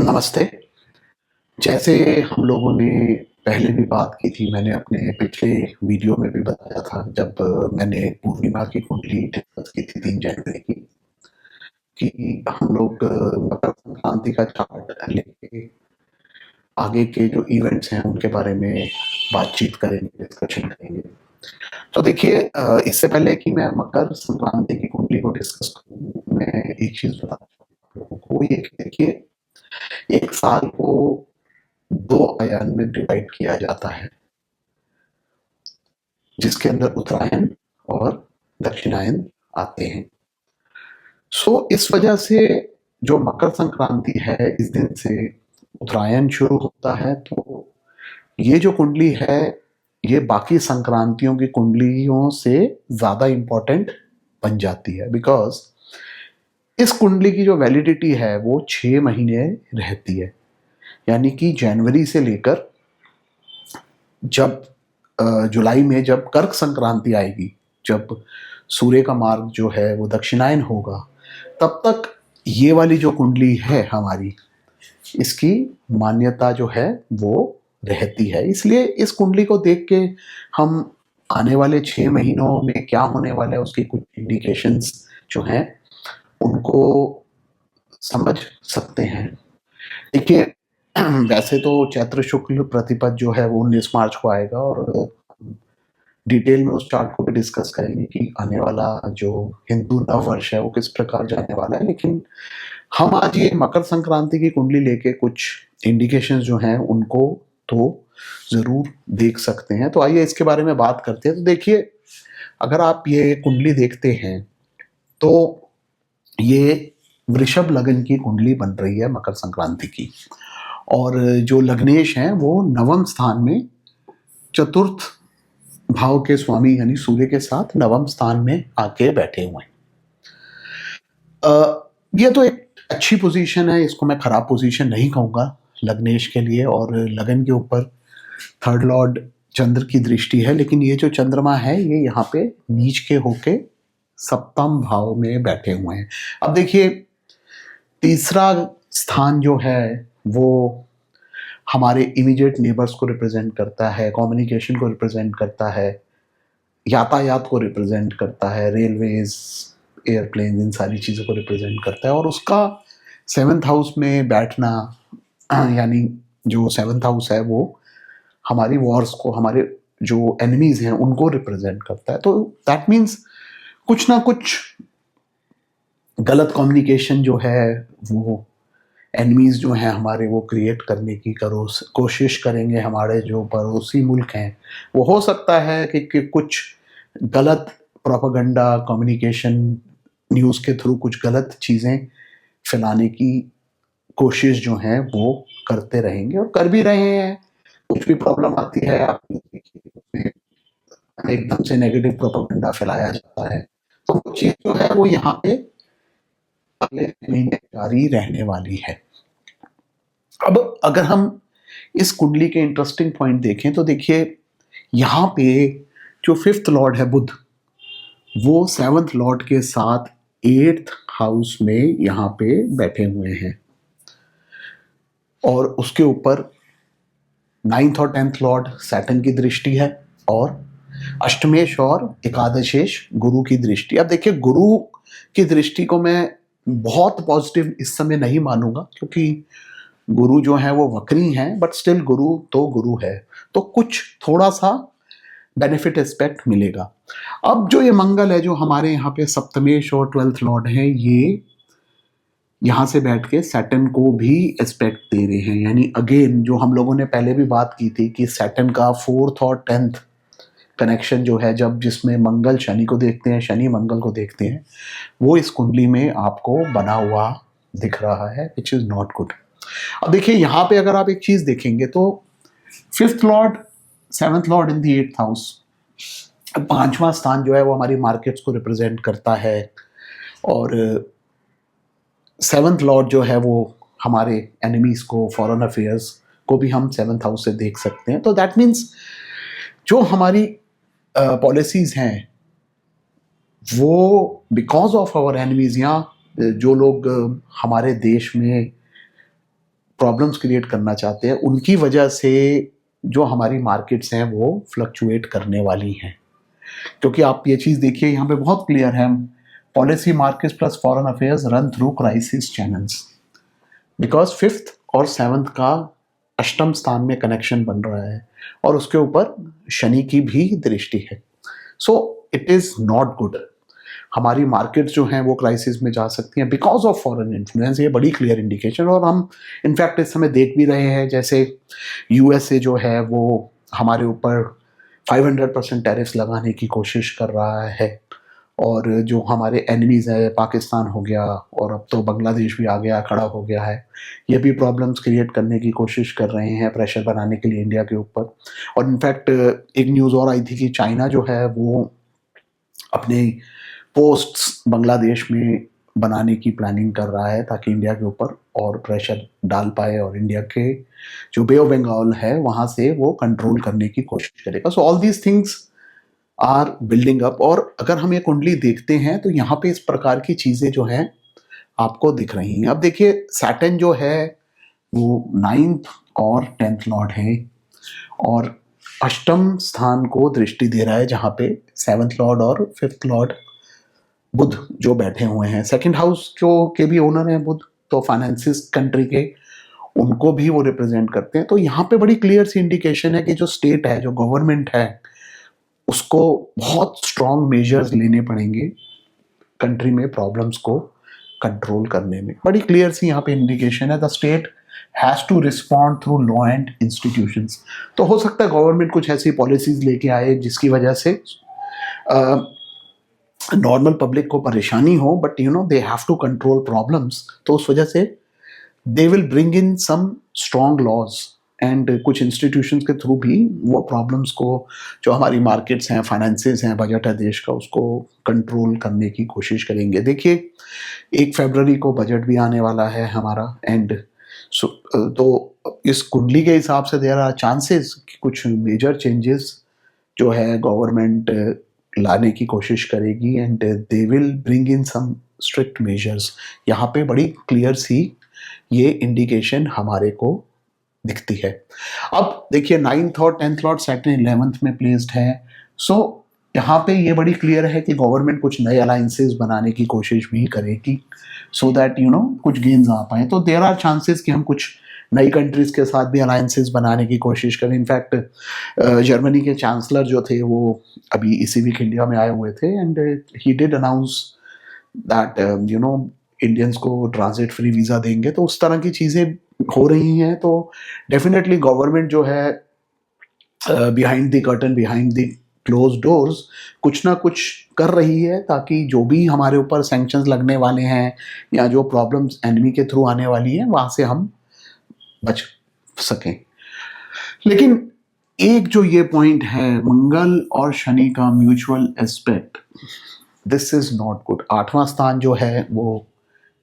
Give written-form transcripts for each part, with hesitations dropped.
नमस्ते। जैसे हम लोगों ने पहले भी बात की थी, मैंने अपने पिछले वीडियो में भी बताया था जब मैंने पूर्णिमा की कुंडली डिस्कस की थी 3 जनवरी की, कि हम लोग मकर संक्रांति का चार्ट लेके आगे के जो इवेंट्स हैं उनके बारे में बातचीत करेंगे, डिस्कशन करेंगे। तो देखिए इससे पहले कि मैं मकर संक्रांति की कुंडली को डिस्कस करूँ, मैं एक चीज़ बताना चाहूँगा आप लोगों को, ये कि देखिए, एक साल को 2 आयाम में डिवाइड किया जाता है, जिसके अंदर उत्तरायण और दक्षिणायन आते हैं। इस वजह से जो मकर संक्रांति है, इस दिन से उत्तरायण शुरू होता है। तो ये जो कुंडली है, ये बाकी संक्रांतियों की कुंडलियों से ज़्यादा इम्पोर्टेंट बन जाती है, बिकॉज़ इस कुंडली की जो वैलिडिटी है वो 6 महीने रहती है। यानी कि जनवरी से लेकर जब जुलाई में जब कर्क संक्रांति आएगी, जब सूर्य का मार्ग जो है वो दक्षिणायन होगा, तब तक ये वाली जो कुंडली है हमारी, इसकी मान्यता जो है वो रहती है। इसलिए इस कुंडली को देख के हम आने वाले 6 महीनों में क्या होने वाला है, उसकी कुछ इंडिकेशंस जो हैं, उनको समझ सकते हैं। देखिए, वैसे तो चैत्र शुक्ल प्रतिपद जो है वो 19 मार्च को आएगा, और डिटेल में उस चार्ट को भी डिस्कस करेंगे कि आने वाला जो हिंदू नव वर्ष है वो किस प्रकार जाने वाला है। लेकिन हम आज ये मकर संक्रांति की कुंडली लेके कुछ इंडिकेशंस जो हैं उनको तो ज़रूर देख सकते हैं। तो आइए इसके बारे में बात करते हैं। तो देखिए, अगर आप ये कुंडली देखते हैं तो ये वृषभ लग्न की कुंडली बन रही है मकर संक्रांति की, और जो लग्नेश हैं वो नवम स्थान में चतुर्थ भाव के स्वामी यानी सूर्य के साथ नवम स्थान में आके बैठे हुए हैं। ये तो एक अच्छी पोजीशन है, इसको मैं खराब पोजीशन नहीं कहूँगा लग्नेश के लिए। और लगन के ऊपर थर्ड लॉर्ड चंद्र की दृष्टि है, लेकिन ये जो चंद्रमा है ये यहाँ पे नीच के होके सप्तम भाव में बैठे हुए हैं। अब देखिए, तीसरा स्थान जो है वो हमारे इमीडिएट नेबर्स को रिप्रेजेंट करता है, कम्युनिकेशन को रिप्रेजेंट करता है, यातायात को रिप्रेजेंट करता है, रेलवेज, एयरप्लेन, इन सारी चीज़ों को रिप्रेजेंट करता है। और उसका 7th हाउस में बैठना, यानी जो 7th हाउस है वो हमारी वॉर्स को, हमारे जो एनिमीज हैं उनको रिप्रेजेंट करता है। तो दैट मीन्स कुछ ना कुछ गलत कम्युनिकेशन जो है वो एनिमीज जो हैं हमारे, वो क्रिएट करने की कोशिश करेंगे। हमारे जो पड़ोसी मुल्क हैं, वो हो सकता है कि कुछ गलत प्रोपेगेंडा कम्युनिकेशन, न्यूज़ के थ्रू कुछ गलत चीज़ें फैलाने की कोशिश जो है वो करते रहेंगे और कर भी रहे हैं। कुछ भी प्रॉब्लम आती है, आप देखिए, एकदम से नेगेटिव प्रोपेगेंडा फैलाया जाता है। तो वो चीज़ जो है वो यहाँ पे अगले महीने जारी रहने वाली है। अब अगर हम इस कुंडली के इंटरेस्टिंग पॉइंट देखें तो देखिए, यहाँ पे जो 5th लॉर्ड है बुध, वो 7th लॉर्ड के साथ 8th हाउस में यहाँ पे बैठे हुए हैं, और उसके ऊपर 9th और 10th लॉर्ड सैटर्न की दृष्टि है, और अष्टमेश और एकादशेश गुरु की दृष्टि। अब देखिए, गुरु की दृष्टि को मैं बहुत पॉजिटिव इस समय नहीं मानूंगा, क्योंकि गुरु जो है वो वक्री हैं, बट स्टिल गुरु तो गुरु है, तो कुछ थोड़ा सा बेनिफिट एस्पेक्ट मिलेगा। अब जो ये मंगल है जो हमारे यहाँ पे सप्तमेश और 12th लॉर्ड है, ये यहाँ से बैठ के सैटर्न को भी एस्पेक्ट दे रहे हैं। यानी अगेन, जो हम लोगों ने पहले भी बात की थी कि सैटर्न का 4th और 10th कनेक्शन जो है, जब जिसमें मंगल शनि को देखते हैं, शनि मंगल को देखते हैं, वो इस कुंडली में आपको बना हुआ दिख रहा है, विच इज नॉट गुड। अब देखिए, यहाँ पे अगर आप एक चीज देखेंगे तो 5th lord, 7th lord in the 8th house, 5वां स्थान जो है वो हमारी मार्केट्स को रिप्रेजेंट करता है, और 7th लॉर्ड जो है वो हमारे एनिमीज को, फॉरेन अफेयर्स को भी हम 7th हाउस से देख सकते हैं। तो दैट मीन्स जो हमारी पॉलिसीज हैं वो बिकॉज ऑफ आवर एनिमीज, या जो लोग हमारे देश में प्रॉब्लम्स क्रिएट करना चाहते हैं, उनकी वजह से जो हमारी मार्केट्स हैं वो फ्लक्चुएट करने वाली हैं। क्योंकि आप ये चीज़ देखिए, यहाँ पे बहुत क्लियर है, policy markets plus foreign affairs run through crisis channels, because fifth और सेवंथ का अष्टम स्थान में कनेक्शन बन रहा है और उसके ऊपर शनि की भी दृष्टि है। So it is not good. हमारी मार्केट्स जो हैं वो क्राइसिस में जा सकती हैं बिकॉज ऑफ फॉरेन इन्फ्लुएंस। ये बड़ी क्लियर इंडिकेशन, और हम इनफैक्ट इस समय देख भी रहे हैं, जैसे यूएसए जो है वो हमारे ऊपर 500% टैरिफ्स लगाने की कोशिश कर रहा है, और जो हमारे एनिमीज़ है, पाकिस्तान हो गया और अब तो बांग्लादेश भी आ गया, खड़ा हो गया है, ये भी प्रॉब्लम्स क्रिएट करने की कोशिश कर रहे हैं, प्रेशर बनाने के लिए इंडिया के ऊपर। और इनफैक्ट एक न्यूज़ और आई थी कि चाइना जो है वो अपने पोस्ट्स बांग्लादेश में बनाने की प्लानिंग कर रहा है ताकि इंडिया के ऊपर और प्रेशर डाल पाए और इंडिया के जो बे ऑफ बंगाल है वहाँ से वो कंट्रोल करने की कोशिश करेगा। So all these things are building up. और अगर हम ये कुंडली देखते हैं तो यहाँ पे इस प्रकार की चीज़ें जो हैं आपको दिख रही हैं। अब देखिए, सैटर्न जो है वो 9th और 10th लॉर्ड है और अष्टम स्थान को दृष्टि दे रहा है, जहाँ पे 7th लॉर्ड और 5th लॉर्ड बुध जो बैठे हुए हैं। सेकंड हाउस जो के भी ओनर हैं बुध, तो फाइनेंसिस कंट्री के, उनको भी वो रिप्रेजेंट करते हैं। तो यहाँ पे बड़ी क्लियर सी इंडिकेशन है कि जो स्टेट है, जो गवर्नमेंट है, उसको बहुत स्ट्रॉन्ग मेजर्स लेने पड़ेंगे कंट्री में प्रॉब्लम्स को कंट्रोल करने में। बड़ी क्लियर सी यहाँ पे इंडिकेशन है, the state has to respond through law and institutions. तो हो सकता है गवर्नमेंट कुछ ऐसी पॉलिसीज लेके आए जिसकी वजह से नॉर्मल पब्लिक को परेशानी हो, but you know they have to control problems. तो उस वजह से they will bring in some strong laws and कुछ इंस्टीट्यूशंस के थ्रू भी वो प्रॉब्लम्स को, जो हमारी मार्केट्स हैं, फाइनेंसेस हैं, बजट है देश का, उसको कंट्रोल करने की कोशिश करेंगे। देखिए, 1 फरवरी को बजट भी आने वाला है हमारा, एंड तो इस कुंडली के हिसाब से देयर आर चांसेस कि कुछ मेजर चेंजेस जो है गवर्नमेंट लाने की कोशिश करेगी, and they will bring in some strict measures. यहाँ पे बड़ी क्लियर सी ये इंडिकेशन हमारे को दिखती है। अब देखिए, 9th और 10th लॉर्ड सैटर्न 11th में प्लेस्ड है। सो यहाँ पे ये बड़ी क्लियर है कि गवर्नमेंट कुछ नए अलायंसेस बनाने की कोशिश भी करेगी, सो दैट यू नो कुछ गेन्स आ पाए। तो देयर आर चांसेस कि हम कुछ नई कंट्रीज के साथ भी अलायंसेस बनाने की कोशिश करें। इनफैक्ट जर्मनी के चांसलर जो थे वो अभी इसी वीक इंडिया में आए हुए थे, and he did announce that you know Indians को ट्रांजिट फ्री वीज़ा देंगे। तो उस तरह की चीज़ें हो रही हैं। तो डेफिनेटली गवर्नमेंट जो है behind the curtain, behind the close doors, कुछ ना कुछ कर रही है ताकि जो भी हमारे ऊपर सैंक्शंस लगने वाले हैं या जो प्रॉब्लम्स एनिमी के थ्रू आने वाली हैं वहाँ से हम बच सकें। लेकिन एक जो ये पॉइंट है, मंगल और शनि का mutual aspect, this is not good. 8वां स्थान जो है वो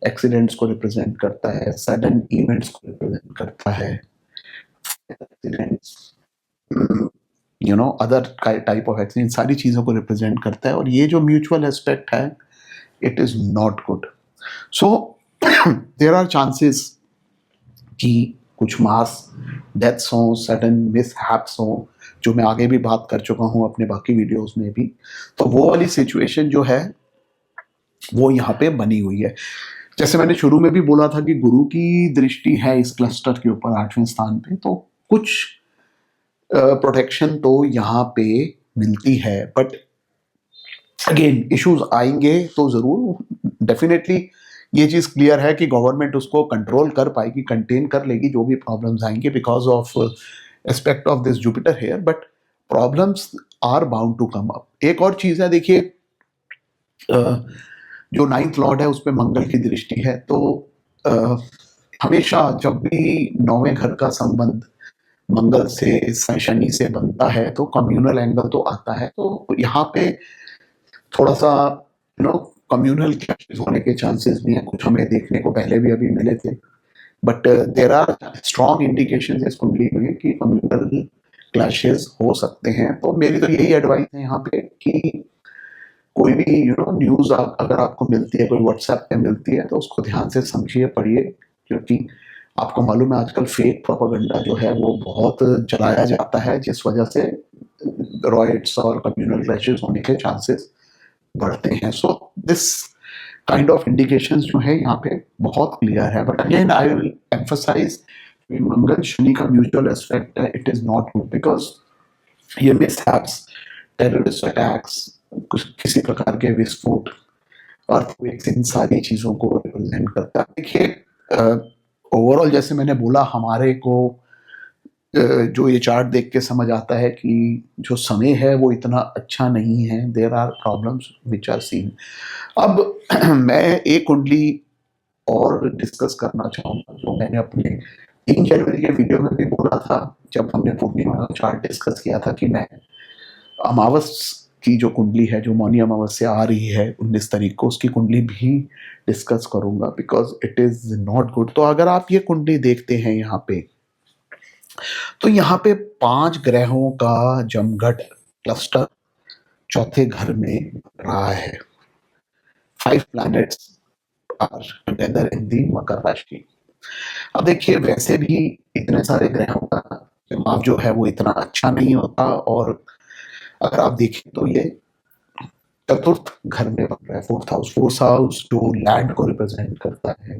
एक्सीडेंट्स को रिप्रेजेंट करता है, सडन इवेंट्स को रिप्रेजेंट करता है, accidents, you know other type of accident, सारी चीज़ों को रिप्रेजेंट करता है। और ये जो म्यूचुअल एस्पेक्ट है, it is not good. So there are chances कि कुछ मास डेथ्स हों, सडन मिसहैप्स हों, जो मैं आगे भी बात कर चुका हूँ अपने बाकी वीडियोस में भी। तो वो वाली सिचुएशन जो है वो यहाँ पे बनी हुई है। जैसे मैंने शुरू में भी बोला था कि गुरु की दृष्टि है इस क्लस्टर के ऊपर 8वें स्थान पे, तो कुछ प्रोटेक्शन तो यहाँ पे मिलती है। बट अगेन इश्यूज आएंगे तो ज़रूर, डेफिनेटली ये चीज़ क्लियर है कि गवर्नमेंट उसको कंट्रोल कर पाएगी, कंटेन कर लेगी जो भी प्रॉब्लम्स आएंगे because of aspect of this Jupiter here. But problems are bound to come up. एक और चीज़ है, देखिए, जो 9th लॉर्ड है उस पर मंगल की दृष्टि है। तो हमेशा जब भी 9वें घर का संबंध मंगल से, शनि से बनता है, तो कम्युनल एंगल तो आता है। तो यहाँ पे थोड़ा सा यू नो कम्युनल क्लैशेस होने के चांसेस भी हैं, कुछ हमें देखने को पहले भी अभी मिले थे। But there are strong indications इस कुंडली में कि कम्युनल क्लैशेस हो सकते हैं। तो मेरी तो यही एडवाइस है यहाँ पे कि कोई भी यू नो न्यूज़ अगर आपको मिलती है, कोई व्हाट्सएप पे मिलती है, तो उसको ध्यान से समझिए, पढ़िए, क्योंकि आपको मालूम है आजकल फेक प्रोपेगेंडा जो है वो बहुत चलाया जाता है, जिस वजह से रॉयट्स और कम्युनल क्लैशेस होने के चांसेस बढ़ते हैं। So this kind of indications जो है यहाँ पे बहुत क्लियर है। But again I will emphasise, Mangal Shani का म्यूचुअल एस्पेक्ट है, it is not good because ये मिसहैप्स, टेररिस्ट अटैक्स, किसी प्रकार के विस्फोट, अर्थक्वेक्स, इन सारी चीजों को रिप्रेजेंट करता है। देखिए ओवरऑल जैसे मैंने बोला, हमारे को जो ये चार्ट देख के समझ आता है कि जो समय है वो इतना अच्छा नहीं है, there are problems which are seen. अब मैं एक कुंडली और डिस्कस करना चाहूंगा जो मैंने अपने 3 जनवरी के वीडियो में भी बोला था, जब हमने पूर्णिमा का चार्ट डिस्कस किया था, कि मैं अमावस की जो कुंडली है, जो मौनी अमावस्या आ रही है 19 तारीख को, उसकी कुंडली भी डिस्कस करूंगा because it is not good. तो अगर आप ये कुंडली देखते हैं यहाँ पे, तो यहाँ पे 5 ग्रहों का जमघट क्लस्टर चौथे घर में रहा है। 5 प्लैनेट्स आर टुगेदर इन दी मकर राशि। अब देखिए वैसे भी इतने सारे ग्रहों का चुनाव जो है वो इतना अच्छा नहीं होता, और अगर आप देखें तो ये चतुर्थ घर में बन रहा है, फोर्थ हाउस जो लैंड को रिप्रेजेंट करता है,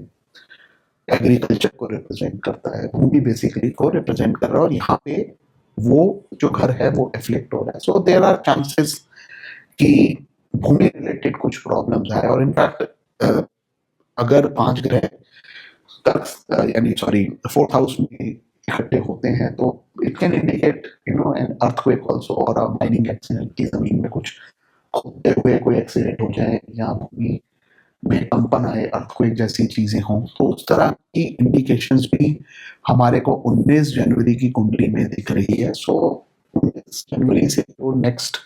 एग्रीकल्चर को रिप्रेजेंट करता है, भूमि बेसिकली को रिप्रेजेंट कर रहा है, और यहाँ पे वो जो घर है वो एफ्लिक्ट हो रहा है। सो देयर आर चांसेस कि भूमि रिलेटेड कुछ प्रॉब्लम्स आए, और इनफैक्ट अगर 5 ग्रह यानी सॉरी फोर्थ हाउस में इकट्ठे होते हैं तो it can indicate an earthquake also, और अ माइनिंग एक्सीडेंट की जमीन में कुछ खोदते हुए कोई एक्सीडेंट हो जाए, या भूमि में कंपन आए, अर्थक्वेक जैसी चीजें हों, तो उस तरह की इंडिकेशंस भी हमारे को 19 जनवरी की कुंडली में दिख रही है। सो 19 जनवरी से जो नेक्स्ट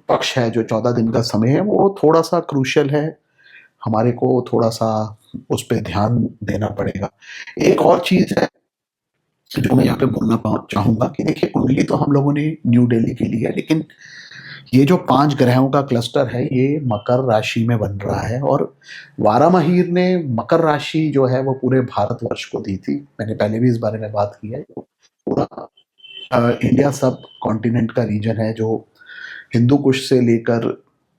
पक्ष है, जो 14 दिन का समय है, वो थोड़ा सा क्रूशियल है, हमारे को थोड़ा सा उस पर ध्यान देना पड़ेगा। एक और चीज है जो मैं यहाँ पे बोलना चाहूंगा कि देखिए कुंडली तो हम लोगों ने न्यू दिल्ली के लिए है, लेकिन ये जो 5 ग्रहों का क्लस्टर है ये मकर राशि में बन रहा है, और वारामहीर ने मकर राशि जो है वो पूरे भारतवर्ष को दी थी। मैंने पहले भी इस बारे में बात की है। पूरा इंडिया सब कॉन्टिनेंट का रीजन है जो हिंदू कुश से लेकर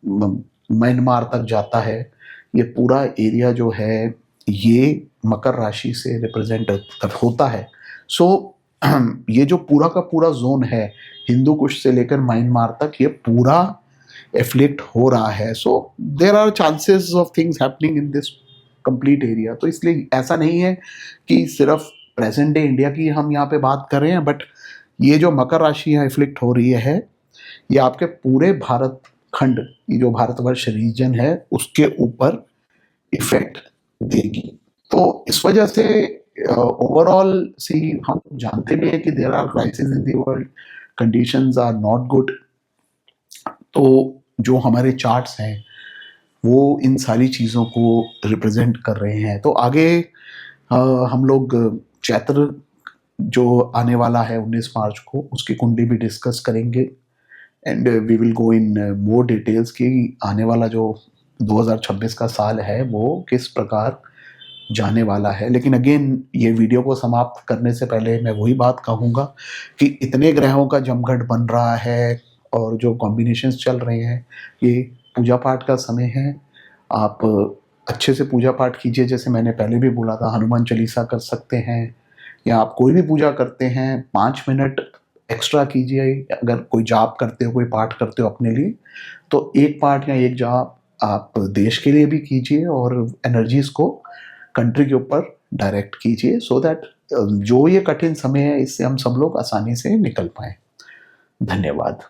म्यांमार तक जाता है, ये पूरा एरिया जो है ये मकर राशि से रिप्रेजेंट होता है। सो ये जो पूरा का पूरा जोन है हिंदू कुश से लेकर म्यांमार तक, ये पूरा एफ्लिक्ट हो रहा है। So there are chances of things happening in this complete area. तो इसलिए ऐसा नहीं है कि सिर्फ प्रेजेंट डे इंडिया की हम यहाँ पे बात कर रहे हैं, बट ये जो मकर राशि यहाँ एफ्लिक्ट हो रही है ये आपके पूरे भारत खंड, ये जो भारतवर्ष रीजन है उसके ऊपर इफेक्ट देगी। तो इस वजह से ओवरऑल सी हम जानते भी हैं कि there are crisis in the world, conditions are not good. तो जो हमारे चार्ट्स हैं वो इन सारी चीज़ों को रिप्रेजेंट कर रहे हैं। तो आगे हम लोग चैत्र जो आने वाला है 19 मार्च को, उसकी कुंडली भी डिस्कस करेंगे, and we will go in more details कि आने वाला जो 2026 का साल है वो किस प्रकार जाने वाला है। लेकिन अगेन ये वीडियो को समाप्त करने से पहले मैं वही बात कहूँगा कि इतने ग्रहों का जमघट बन रहा है और जो कॉम्बिनेशंस चल रहे हैं, ये पूजा पाठ का समय है। आप अच्छे से पूजा पाठ कीजिए, जैसे मैंने पहले भी बोला था, हनुमान चालीसा कर सकते हैं, या आप कोई भी पूजा करते हैं 5 मिनट एक्स्ट्रा कीजिए। अगर कोई जाप करते हो, कोई पाठ करते हो अपने लिए, तो एक पाठ या एक जाप आप देश के लिए भी कीजिए और एनर्जीज को कंट्री के ऊपर डायरेक्ट कीजिए, सो दैट जो ये कठिन समय है इससे हम सब लोग आसानी से निकल पाए। धन्यवाद।